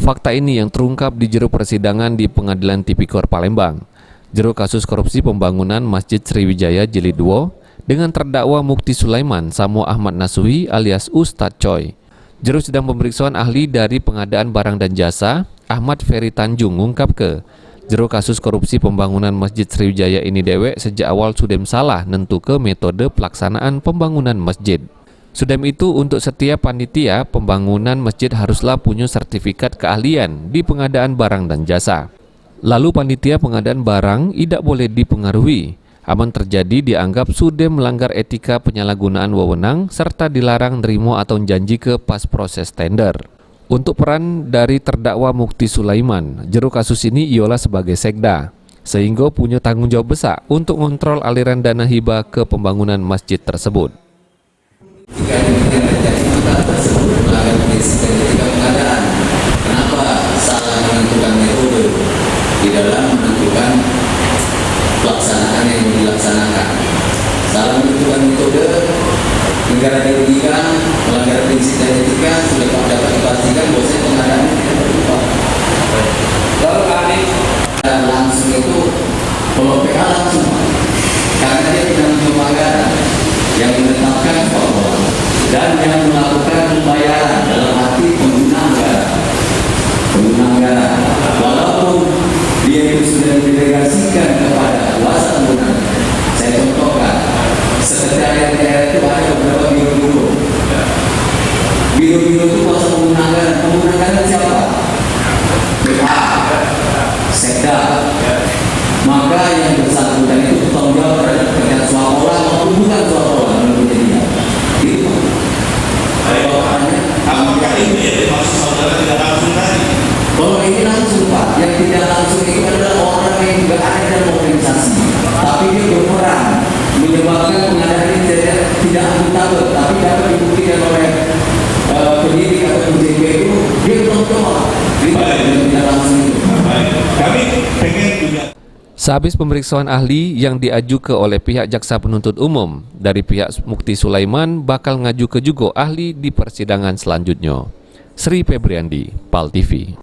Fakta ini yang terungkap di jero persidangan di Pengadilan Tipikor Palembang. Jero kasus korupsi pembangunan Masjid Sriwijaya Jilid 2 dengan terdakwa Mukti Sulaiman Samo Ahmad Nasuhi alias Ustadz Coy. Jero sidang pemeriksaan ahli dari pengadaan barang dan jasa Ahmad Ferry Tanjung ngungkap ke jero kasus korupsi pembangunan Masjid Sriwijaya ini dewek sejak awal sudem salah nentu ke metode pelaksanaan pembangunan masjid. Sudem itu untuk setiap panitia pembangunan masjid haruslah punya sertifikat keahlian di pengadaan barang dan jasa. Lalu panitia pengadaan barang tidak boleh dipengaruhi. Aman terjadi dianggap sudem melanggar etika penyalahgunaan wewenang serta dilarang nerimo atau janji ke pas proses tender. Untuk peran dari terdakwa Mukti Sulaiman, jero kasus ini ialah sebagai sekda, sehingga punya tanggung jawab besar untuk mengontrol aliran dana hibah ke pembangunan masjid tersebut. Jika demikian terjadi maka tersebut melanggar prinsip dan etika pengadaan. Kenapa salah menentukan metode di dalam menentukan pelaksanaan yang dilaksanakan? Salah menentukan metode, negara dirugikan, melanggar prinsip dan etika, sudah dapat dipastikan bahwa pengadaannya tidak berubah. Kalau kami langsung itu kalau PA langsung, karena dia tidak mencoba anggaran yang menetapkan bahwa dan yang melakukan pembayaran dalam arti pengguna anggaran, walaupun dia itu sudah didelegasikan kepada kuasa pengguna. Saya contohkan, sekretariat daerah itu ada beberapa biro-biro. Biro-biro itu kuasa pengguna anggaran siapa? PA, sekda. Maka yang bersangkutan itu bertanggung jawab terhadap pekerjaan swasta maupun bukan swasta menurut dia. Itu. Apakah itu yang dimaksud saudara tidak langsung tadi? Kalau ini langsung Pak, yang tidak langsung itu adalah orang yang juga ada dalam organisasi, tapi dia berperan menyebabkan pengadaan ini tidak akuntabel, tapi dapat dibuktikan oleh penyidik atau PJK itu dia bertanggung jawab. Tidak langsung itu. Kami pengen juga. Sehabis pemeriksaan ahli yang diajukan oleh pihak jaksa penuntut umum, dari pihak Mukti Sulaiman bakal ngaju ke juga ahli di persidangan selanjutnya. Sri Febriandi, PAL TV.